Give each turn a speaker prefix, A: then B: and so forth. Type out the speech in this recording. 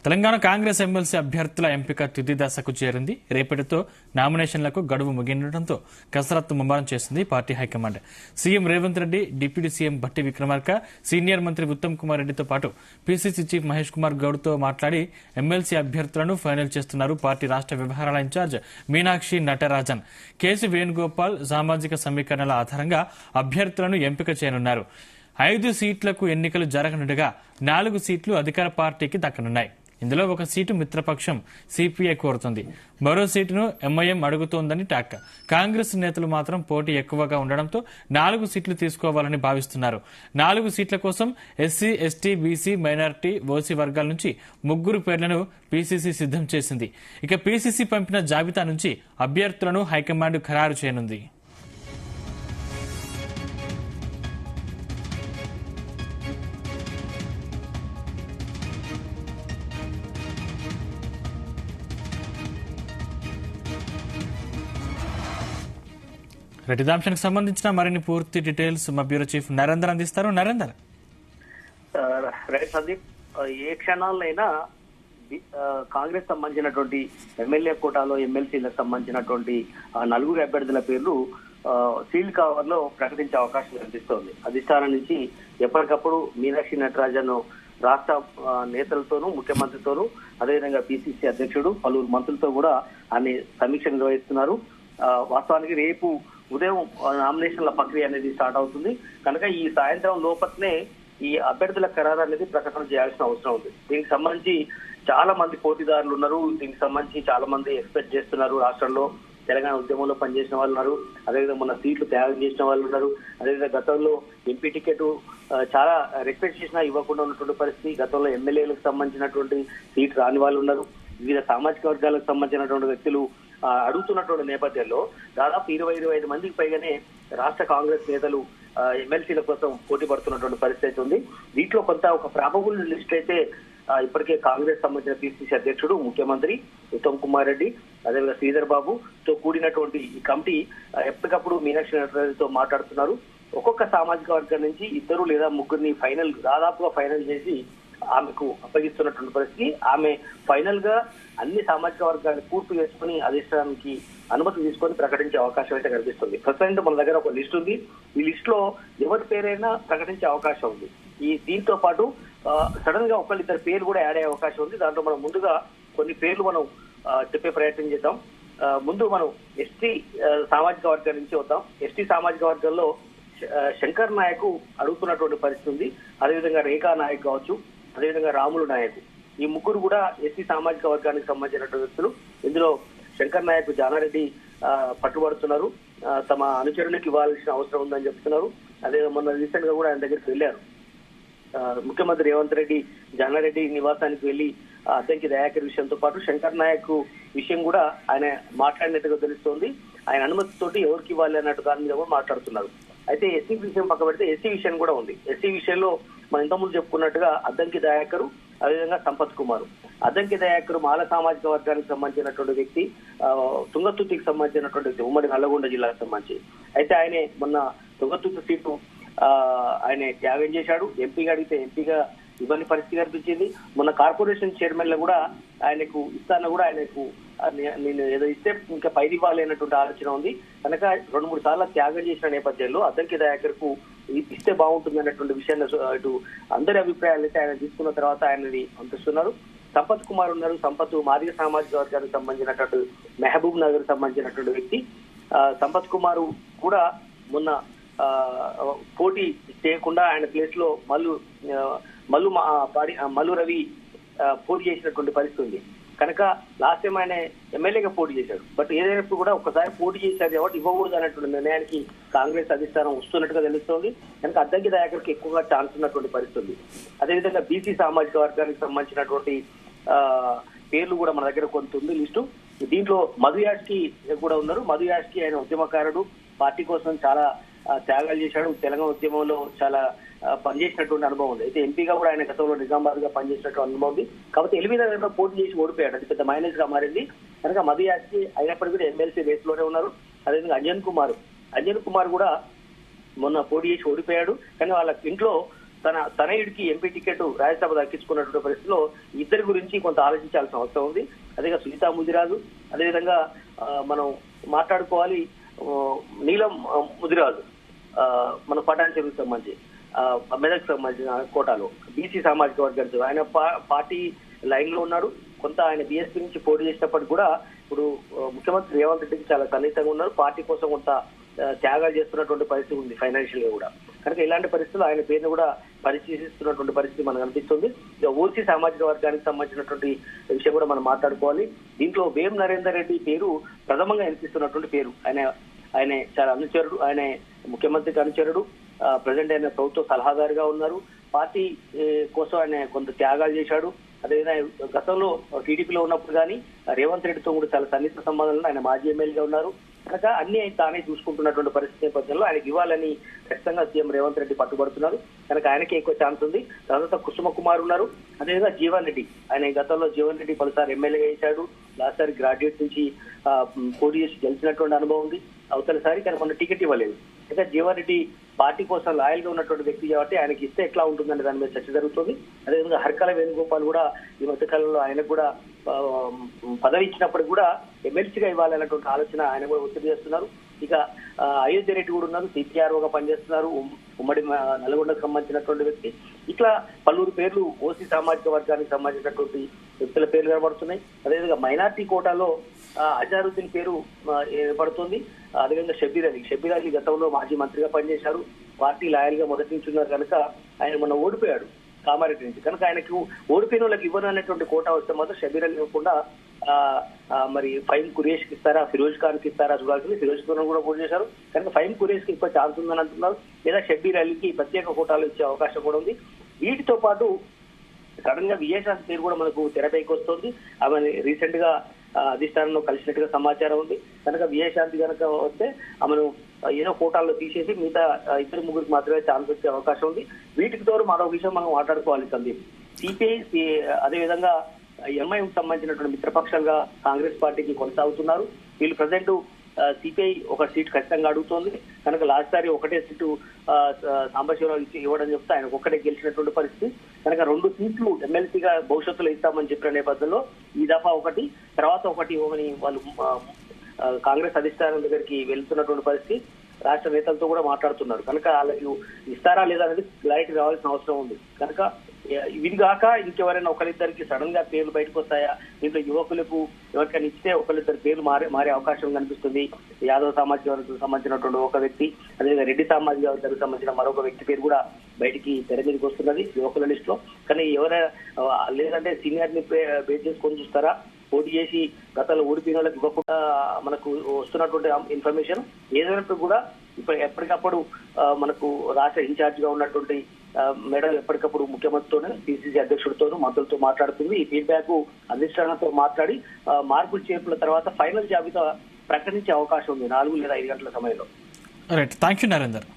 A: Telangana Congress MLC అభ్యర్థుల ఎంపిక తుది దశకు చేరింది. రేపటితో నామినేషన్లకు గడువు ముగియడంతో కసరత్తు ముమ్మరం చేసింది party high command. CM Revanth Reddy, deputy CM Bhatti Vikramarka, senior మంత్రి ఉత్తమ్ కుమార్ రెడ్డితో పాటు పీసీసీ చీఫ్ మహేష్ కుమార్ గౌడ్తో మాట్లాడి ఎమ్మెల్సీ అభ్యర్థులను ఫైనల్ చేస్తున్నారు పార్టీ రాష్ట్ర వ్యవహారాల ఇన్ఛార్జ్ మీనాక్షి నటరాజన్. కేసీ వేణుగోపాల్ సామాజిక సమీకరణల ఆధారంగా అభ్యర్థులను ఎంపిక చేయనున్నారు. 5 సీట్లకు ఎన్నికలు జరగనుండగా 4 సీట్లు అధికార పార్టీకి దక్కనున్నాయి. ఇందులో 1 సీటు మిత్రపక్షం సిపిఐ కోరుతుంది. మరో సీటును ఎంఐఎం అడుగుతోందని టాక్. కాంగ్రెస్ నేతలు మాత్రం పోటీ ఎక్కువగా ఉండడంతో 4 సీట్లు తీసుకోవాలని భావిస్తున్నారు. 4 సీట్ల కోసం SC, ST, BC, minority, OC వర్గాల నుంచి 3 పేర్లను పీసీసీ సిద్ధం చేసింది. ఇక పీసీసీ పంపిన జాబితా నుంచి అభ్యర్థులను హైకమాండ్ ఖరారు చేయనుంది. రెడ్డిదాంశానికి సంబంధించిన మరిన్ని పూర్తి డీటెయిల్స్ మా బ్యూరో చీఫ్ నరేందర్ అందిస్తారు. నరేందర్,
B: సందీప్, ఏ క్షణాలైనా కాంగ్రెస్ సంబంధించినటువంటి ఎమ్మెల్యే కోటాలో ఎమ్మెల్సీలకు సంబంధించినటువంటి 4 అభ్యర్థుల పేర్లు సీల్ కవర్ లో ప్రకటించే అవకాశం కనిపిస్తోంది. అధిష్టానం నుంచి ఎప్పటికప్పుడు మీనాక్షి నటరాజన్ రాష్ట్ర నేతలతోనూ, ముఖ్యమంత్రితోనూ, అదేవిధంగా పిసిసి అధ్యక్షుడు, పలువురు మంత్రులతో కూడా ఆమె సమీక్ష నిర్వహిస్తున్నారు. వాస్తవానికి రేపు ఉదయం నామినేషన్ల ప్రక్రియ అనేది స్టార్ట్ అవుతుంది కనుక ఈ సాయంత్రం లోపలనే ఈ అభ్యర్థుల ఖరారు అనేది ప్రకటన చేయాల్సిన అవసరం ఉంది. దీనికి సంబంధించి చాలా మంది పోటీదారులు ఉన్నారు. దీనికి సంబంధించి చాలా మంది ఎక్స్పెక్ట్ చేస్తున్నారు. రాష్ట్రంలో తెలంగాణ ఉద్యమంలో పనిచేసిన వాళ్ళు ఉన్నారు, అదేవిధంగా మన సీట్లు త్యాగం చేసిన వాళ్ళు ఉన్నారు, అదేవిధంగా గతంలో ఎంపీ టికెట్ చాలా రిక్వెస్ట్ చేసినా ఇవ్వకుండా ఉన్నటువంటి పరిస్థితి, గతంలో ఎమ్మెల్యేలకు సంబంధించినటువంటి సీట్ రాని వాళ్ళు ఉన్నారు, వివిధ సామాజిక వర్గాలకు సంబంధించినటువంటి వ్యక్తులు అడుగుతున్నటువంటి నేపథ్యంలో దాదాపు 20-25 మందికి పైగానే రాష్ట్ర కాంగ్రెస్ నేతలు ఎమ్మెల్సీల కోసం పోటీ పడుతున్నటువంటి పరిస్థితి ఉంది. దీంట్లో కొంత ఒక ప్రాబబుల్ లిస్ట్ అయితే ఇప్పటికే కాంగ్రెస్ సంబంధించిన పిసిసి అధ్యక్షుడు, ముఖ్యమంత్రి ఉత్తమ్ కుమార్ రెడ్డి, అదేవిధంగా శ్రీధర్ బాబుతో కూడినటువంటి ఈ కమిటీ ఎప్పటికప్పుడు మీనాక్షి నటరాజన్తో మాట్లాడుతున్నారు. ఒక్కొక్క సామాజిక వర్గం నుంచి 2 లేదా 3 దాదాపుగా ఫైనల్ చేసి ఆమెకు అప్పగిస్తున్నటువంటి పరిస్థితి. ఆమె ఫైనల్ గా అన్ని సామాజిక వర్గాన్ని పూర్తి చేసుకుని అధిష్టానానికి అనుమతి తీసుకొని ప్రకటించే అవకాశం అయితే కనిపిస్తుంది. ప్రస్తుతం మన దగ్గర ఒక లిస్ట్ ఉంది. ఈ లిస్ట్ లో ఎవరి పేరైనా ప్రకటించే అవకాశం ఉంది. దీంతో పాటు సడన్ గా 1-2 పేర్లు కూడా యాడ్ అయ్యే అవకాశం ఉంది. దాంట్లో మనం ముందుగా కొన్ని పేర్లు మనం చెప్పే ప్రయత్నం చేద్దాం. ముందు మనం ఎస్టీ సామాజిక వర్గం నుంచి వద్దాం. ఎస్టీ సామాజిక వర్గంలో శంకర్ నాయక్ అడుగుతున్నటువంటి పరిస్థితి ఉంది. అదేవిధంగా రేఖా నాయక్ కావచ్చు, అదేవిధంగా రాములు నాయక్, ఈ 3 కూడా ఎస్సీ సామాజిక వర్గానికి సంబంధించినటువంటి వ్యక్తులు. ఇందులో శంకర్ నాయక్, జానారెడ్డి పట్టుబడుతున్నారు. తమ అనుచరులకు ఇవ్వాల్సిన అవసరం ఉందని చెప్తున్నారు. అదే మొన్న రీసెంట్ గా కూడా ఆయన దగ్గరికి వెళ్లారు. ముఖ్యమంత్రి రేవంత్ రెడ్డి జానారెడ్డి నివాసానికి వెళ్లి అద్దంకి దయాకర్ విషయంతో పాటు శంకర్ నాయక్ విషయం కూడా ఆయన మాట్లాడినట్టుగా తెలుస్తోంది. ఆయన అనుమతితోటి ఎవరికి ఇవ్వాలి అన్నట్టు దాని మీద కూడా మాట్లాడుతున్నారు. అయితే ఎస్సీ విషయం పక్క పెడితే ఎస్సీ విషయం కూడా ఉంది. ఎస్సీ విషయంలో మనం ఇంతకుముందు చెప్పుకున్నట్టుగా అద్దంకి దయాకరు, అదేవిధంగా సంపత్ కుమార్. అద్దంకి దయాకరు మాల సామాజిక వర్గానికి సంబంధించినటువంటి వ్యక్తి, తుంగతుర్తికి సంబంధించినటువంటి వ్యక్తి, ఉమ్మడి నల్లగొండ జిల్లాకు సంబంధించి. అయితే ఆయనే మొన్న తుంగతుర్తి సీటు ఆయన త్యాగం చేశాడు. ఎంపీగా అడిగితే ఎంపీగా ఇవ్వని పరిస్థితి కనిపించింది. మొన్న కార్పొరేషన్ చైర్మన్ లో కూడా ఆయనకు ఇస్తాను కూడా ఆయనకు నేను ఏదో ఇస్తే ఇంకా పైది ఇవ్వాలి అన్నటువంటి ఆలోచన ఉంది కనుక 2-3 సార్లు త్యాగం చేసిన నేపథ్యంలో అద్దంకి దయాకర్ కు ఇస్తే బాగుంటుంది అన్నటువంటి విషయాన్ని ఇటు అందరి అభిప్రాయాలు అయితే ఆయన తీసుకున్న తర్వాత ఆయనని పంపిస్తున్నారు. సంపత్ కుమార్ ఉన్నారు. సంపత్ మాదిగ సామాజిక వర్గానికి సంబంధించినటువంటి మెహబూబ్ నగర్ సంబంధించినటువంటి వ్యక్తి. సంపత్ కుమార్ కూడా మొన్న పోటీ చేయకుండా ఆయన ప్లేస్ లో మల్లు రవి పోటీ చేసినటువంటి పరిస్థితి ఉంది కనుక లాస్ట్ టైం ఆయన ఎమ్మెల్యేగా పోటీ చేశాడు. బట్ ఏదైనప్పుడు కూడా ఒకసారి పోటీ చేశారు కాబట్టి ఇవ్వకూడదు అన్నటువంటి నిర్ణయానికి కాంగ్రెస్ అధిష్టానం వస్తున్నట్టుగా తెలుస్తోంది కనుక అద్దంకి దయాకర్కి ఎక్కువగా ఛాన్స్ ఉన్నటువంటి పరిస్థితి. అదేవిధంగా బీసీ సామాజిక వర్గానికి సంబంధించినటువంటి పేర్లు కూడా మన దగ్గర కొంత ఉంది లిస్టు. దీంట్లో మధు యాష్కి కూడా ఉన్నారు. మధు యాష్కి ఆయన ఉద్యమకారుడు, పార్టీ కోసం చాలా త్యాగాలు చేశాడు. తెలంగాణ ఉద్యమంలో చాలా పనిచేసినటువంటి అనుభవం ఉంది. అయితే ఎంపీగా కూడా ఆయన గతంలో నిజామాబాద్ గా పనిచేసినటువంటి అనుభవం ఉంది. కాబట్టి ఎలిమినేటర్ పోటీ చేసి ఓడిపోయాడు. అది పెద్ద మైనస్ గా మారింది కనుక మధు యాష్కి అయినప్పటికీ కూడా ఎమ్మెల్సీ రేస్ లోనే ఉన్నారు. అదేవిధంగా అంజన్ కుమార్ కూడా మొన్న పోటీ చేసి ఓడిపోయాడు కానీ వాళ్ళ ఇంట్లో తన తనయుడికి ఎంపీ టికెట్ రాజ్యసభ దక్కించుకున్నటువంటి పరిస్థితిలో ఇద్దరి గురించి కొంత ఆలోచించాల్సిన అవసరం ఉంది. అదేగా సునీతా ముదిరాజు, అదేవిధంగా మనం మాట్లాడుకోవాలి నీలం ముదిరాజు, మన పటాన్ చెరువుకి సంబంధించి మెదక్ సంబంధించిన కోటాలో బీసీ సామాజిక వర్గానికి ఆయన పార్టీ లైన్ లో ఉన్నారు. కొంత ఆయన బీఎస్పీ నుంచి పోటీ చేసినప్పటికీ కూడా ఇప్పుడు ముఖ్యమంత్రి రేవంత్ రెడ్డికి చాలా సన్నిహితంగా ఉన్నారు. పార్టీ కోసం కొంత త్యాగాలు చేస్తున్నటువంటి పరిస్థితి ఉంది ఫైనాన్షియల్ గా కూడా. కనుక ఇలాంటి పరిస్థితుల్లో ఆయన పేరును కూడా పరిశీలిస్తున్నటువంటి పరిస్థితి మనకు అనిపిస్తుంది. ఇక ఓసీ సామాజిక వర్గానికి సంబంధించినటువంటి విషయం కూడా మనం మాట్లాడుకోవాలి. దీంట్లో వేం నరేందర్ రెడ్డి పేరు ప్రథమంగా వినిపిస్తున్నటువంటి పేరు. ఆయన చాలా అనుచరుడు, ఆయన ముఖ్యమంత్రికి అనుచరుడు, ప్రజెంట్ ఆయన ప్రభుత్వ సలహాదారుగా ఉన్నారు. పార్టీ కోసం ఆయన కొంత త్యాగాలు చేశాడు. అదేవిధంగా గతంలో టీడీపీలో ఉన్నప్పుడు కానీ రేవంత్ రెడ్డితో కూడా చాలా సన్నిహిత సంబంధాలు, ఆయన మాజీ ఎమ్మెల్యేగా ఉన్నారు. కనుక అన్ని తానే చూసుకుంటున్నటువంటి పరిస్థితి నేపథ్యంలో ఆయనకి ఇవ్వాలని ఖచ్చితంగా సీఎం రేవంత్ రెడ్డి పట్టుబడుతున్నారు. కనుక ఆయనకి ఎక్కువ ఛాన్స్ ఉంది. తర్వాత కుసుమ కుమార్ ఉన్నారు, అదేవిధంగా జీవన్ రెడ్డి. ఆయన గతంలో జీవన్ రెడ్డి పలుసారి ఎమ్మెల్యేగా చేశాడు. లాస్ట్ సారి గ్రాడ్యుయేట్ నుంచి పోటీ చేసి గెలిచినటువంటి అనుభవం ఉంది. అవతలసారి కానీ మొన్న టికెట్ ఇవ్వలేదు. అయితే జీవన్ రెడ్డి పార్టీ కోసం లాయల్ గా ఉన్నటువంటి వ్యక్తి కాబట్టి ఆయనకి ఇస్తే ఎట్లా ఉంటుందనే దాని మీద చర్చ జరుగుతుంది. అదేవిధంగా హర్కల వేణుగోపాల్ కూడా ఈ మధ్యకాలంలో ఆయనకు కూడా పదవి ఇచ్చినప్పటికి కూడా ఎమ్మెల్సీగా ఇవ్వాలన్నటువంటి ఆలోచన ఆయన కూడా ఒత్తిడి చేస్తున్నారు. ఇక అయోధ్య రెడ్డి కూడా ఉన్నారు, సిపిఆర్ఓగా పనిచేస్తున్నారు, ఉమ్మడి నల్గొండకు సంబంధించినటువంటి వ్యక్తి. ఇట్లా పలువురు పేర్లు ఓసీ సామాజిక వర్గానికి సంబంధించినటువంటి వ్యక్తుల పేర్లు కనబడుతున్నాయి. అదేవిధంగా మైనార్టీ కోటాలో అజారుద్దీన్ పేరు ఏర్పడుతుంది. అదేవిధంగా షబ్బీర్ అలీ గతంలో మాజీ మంత్రిగా పనిచేశారు, పార్టీ లాయల్ గా మొదటి నుంచి ఉన్నారు కనుక ఆయన మొన్న ఓడిపోయాడు కామారెడ్డి నుంచి. కనుక ఆయనకు ఓడిపోయిన వాళ్ళకి ఇవ్వను అనేటువంటి కోటా వస్తే మాత్రం షబ్బీర్ అలీ ఇవ్వకుండా మరి ఫైమ్ కురేష్ కి ఇస్తారా, ఫిరోజ్ ఖాన్ కి ఇస్తారా చూడాల్సింది. ఫిరోజ్ ఖాన్ కూడా పోటీ చేశారు కనుక ఫైమ్ కురేష్ కి ఎక్కువ ఛాన్స్ ఉందని అంటున్నారు. లేదా షబ్బీర్ అలీకి ప్రత్యేక కోటాలు ఇచ్చే అవకాశం కూడా ఉంది. వీటితో పాటు సడన్ గా విజయశాంతి పేరు కూడా మనకు తెరపైకి వస్తుంది. ఆమె రీసెంట్ గా అధిష్టానంలో కలిసినట్టుగా సమాచారం ఉంది. కనుక విజయశాంతి కనుక వస్తే ఆమెను ఏదో కోటాల్లో తీసేసి మిగతా ఇద్దరు ముగ్గురికి మాత్రమే ఛాన్స్ వచ్చే అవకాశం ఉంది. వీటికి తోడు మరో విషయం మనం మాట్లాడుకోవాలి సందీప్. సిపిఐ అదేవిధంగా ఎంఐఎం సంబంధించినటువంటి మిత్రపక్షాలుగా కాంగ్రెస్ పార్టీకి కొనసాగుతున్నారు. వీళ్ళు ప్రజెంట్ సిపిఐ ఒక సీట్ ఖచ్చితంగా అడుగుతోంది. కనుక లాస్ట్ సారి ఒకటే సీటు సాంబశివరావు ఇవ్వడం చెప్తే ఆయన ఒక్కటే గెలిచినటువంటి పరిస్థితి. కనుక 2 సీట్లు ఎమ్మెల్సీగా భవిష్యత్తులో ఇస్తామని చెప్పిన నేపథ్యంలో ఈ దఫా ఒకటి, తర్వాత ఒకటి ఇవ్వమని వాళ్ళు కాంగ్రెస్ అధిష్టానం దగ్గరికి వెళ్తున్నటువంటి పరిస్థితి. రాష్ట్ర నేతలతో కూడా మాట్లాడుతున్నారు. కనుక వాళ్ళకి ఇస్తారా లేదా అనేది క్లారిటీ రావాల్సిన అవసరం ఉంది. కనుక ఇది కాక ఇంకెవరైనా ఒకరిద్దరికి సడన్ గా పేర్లు బయటకు వస్తాయా, దీంట్లో యువకులకు ఎవరికైనా ఇస్తే ఒకరిద్దరు పేర్లు మారే అవకాశం కనిపిస్తుంది. యాదవ్ సామాజిక వర్గానికి సంబంధించినటువంటి ఒక వ్యక్తి, అదేవిధంగా రెడ్డి సామాజిక వర్గానికి సంబంధించిన మరొక వ్యక్తి పేరు కూడా బయటికి తెర మీదకి వస్తున్నది యువకుల లిస్ట్ లో. కానీ ఎవరైనా లేదంటే సీనియర్ ని బేస్ చేసుకొని చూస్తారా, పోటీ చేసి గతంలో ఓడిపోయిన వాళ్ళకి ఇవ్వకుండా మనకు వస్తున్నటువంటి ఇన్ఫర్మేషన్ ఏదైనప్పుడు కూడా ఇప్పుడు ఎప్పటికప్పుడు మనకు రాష్ట్ర ఇన్ఛార్జ్ గా ఉన్నటువంటి మేడం ఎప్పటికప్పుడు ముఖ్యమంత్రితోనే పిసిసి అధ్యక్షుడితోనూ మంత్రులతో మాట్లాడుతుంది. ఈ ఫీడ్బ్యాక్ అధిష్టానంతో మాట్లాడి మార్పులు చేర్పుల తర్వాత ఫైనల్ జాబితా ప్రకటించే అవకాశం ఉంది 4 లేదా 5 గంటల సమయంలో.
A: Right, thank you Narender.